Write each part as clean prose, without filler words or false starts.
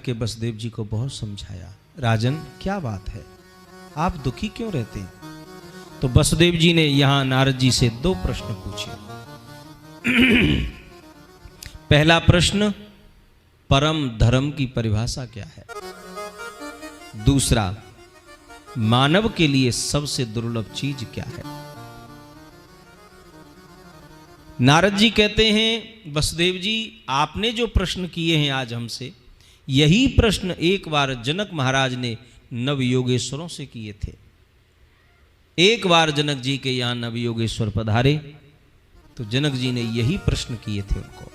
के वसुदेव जी को बहुत समझाया, राजन क्या बात है, आप दुखी क्यों रहते हैं? तो वसुदेव जी ने यहां नारद जी से 2 प्रश्न पूछे। पहला प्रश्न, परम धर्म की परिभाषा क्या है? दूसरा, मानव के लिए सबसे दुर्लभ चीज क्या है? नारद जी कहते हैं, वसुदेव जी आपने जो प्रश्न किए हैं आज हमसे, यही प्रश्न एक बार जनक महाराज ने नव योगेश्वरों से किए थे। एक बार जनक जी के यहां नव योगेश्वर पधारे तो जनक जी ने यही प्रश्न किए थे उनको,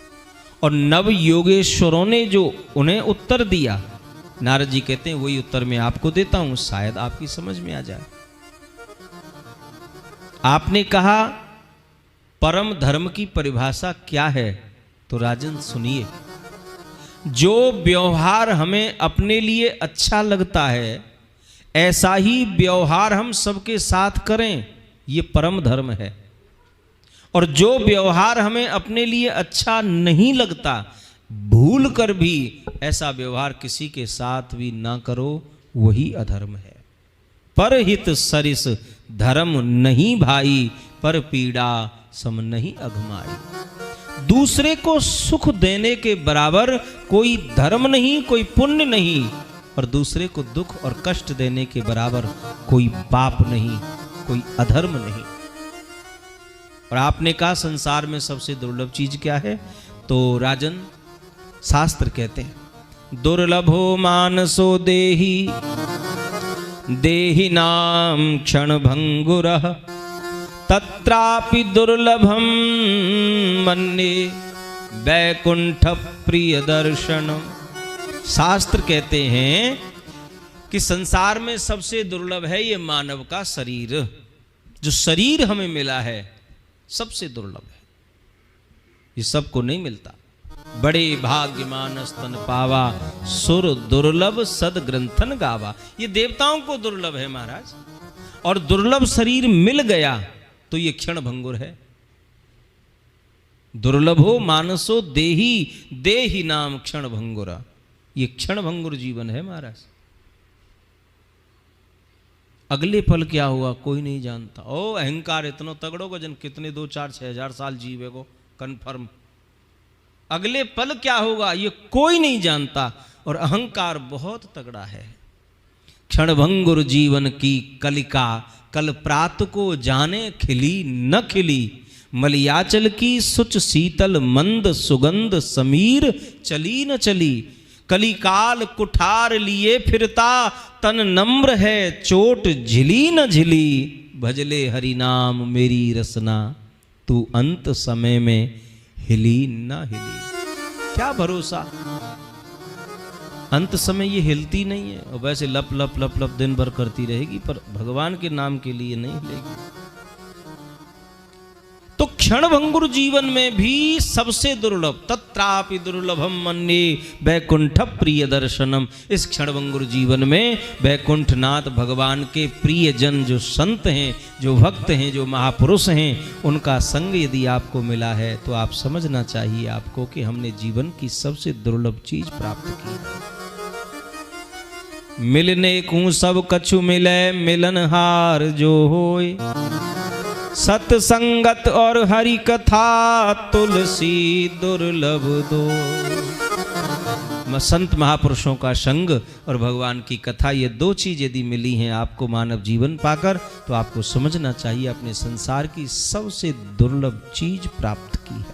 और नव योगेश्वरों ने जो उन्हें उत्तर दिया, नारद जी कहते हैं वही उत्तर मैं आपको देता हूं, शायद आपकी समझ में आ जाए। आपने कहा परम धर्म की परिभाषा क्या है? तो राजन सुनिए, जो व्यवहार हमें अपने लिए अच्छा लगता है ऐसा ही व्यवहार हम सबके साथ करें, ये परम धर्म है। और जो व्यवहार हमें अपने लिए अच्छा नहीं लगता, भूल कर भी ऐसा व्यवहार किसी के साथ भी ना करो, वही अधर्म है। परहित सरिस धर्म नहीं भाई, पर पीड़ा सम नहीं अघमाई। दूसरे को सुख देने के बराबर कोई धर्म नहीं, कोई पुण्य नहीं, और दूसरे को दुख और कष्ट देने के बराबर कोई पाप नहीं, कोई अधर्म नहीं। और आपने कहा संसार में सबसे दुर्लभ चीज क्या है? तो राजन शास्त्र कहते हैं, दुर्लभो मानसो देहि देहि नाम क्षण भंगुरः, तत्रापि दुर्लभम मन्ये वैकुंठ प्रिय दर्शनम। शास्त्र कहते हैं कि संसार में सबसे दुर्लभ है ये मानव का शरीर। जो शरीर हमें मिला है सबसे दुर्लभ है, ये सबको नहीं मिलता। बड़े भाग्यमान स्तन पावा, सुर दुर्लभ सद ग्रंथन गावा। ये देवताओं को दुर्लभ है महाराज, और दुर्लभ शरीर मिल गया तो ये क्षण भंगुर है। दुर्लभो मानसो देहि देहि नाम क्षण भंगुरा, ये क्षण भंगुर जीवन है महाराज। अगले पल क्या हुआ कोई नहीं जानता। ओ अहंकार इतना तगड़ो गजन, कितने 2, 4, 6 हजार साल जीवेगो कन्फर्म। अगले पल क्या होगा ये कोई नहीं जानता, और अहंकार बहुत तगड़ा है। क्षण भंगुर जीवन की कलिका, कल प्रात को जाने खिली न खिली। मलियाचल की सुच शीतल मंद सुगंध, समीर चली न चली। कलिकाल कुठार लिए फिरता, तन नम्र है चोट झिली न झिली। भजले हरि नाम मेरी रसना, तू अंत समय में हिली न हिली। क्या भरोसा, अंत समय ये हिलती नहीं है, और वैसे लप लप लप लप दिन भर करती रहेगी, पर भगवान के नाम के लिए नहीं हिलेगी। तो क्षण भंगुर जीवन में भी सबसे दुर्लभ, तत्रापि दुर्लभम मन्ये वैकुंठ प्रिय दर्शनम। इस क्षण भंगुर जीवन में वैकुंठनाथ भगवान के प्रिय जन, जो संत हैं, जो भक्त हैं, जो महापुरुष हैं, उनका संग यदि आपको मिला है तो आप समझना चाहिए आपको कि हमने जीवन की सबसे दुर्लभ चीज प्राप्त की है। मिलने को सब कछु मिले, मिलनहार जो होए। सत्संगत और हरि कथा, तुलसी दुर्लभ दो। संत महापुरुषों का संग और भगवान की कथा, ये 2 चीज यदि मिली हैं आपको मानव जीवन पाकर, तो आपको समझना चाहिए अपने संसार की सबसे दुर्लभ चीज प्राप्त की है।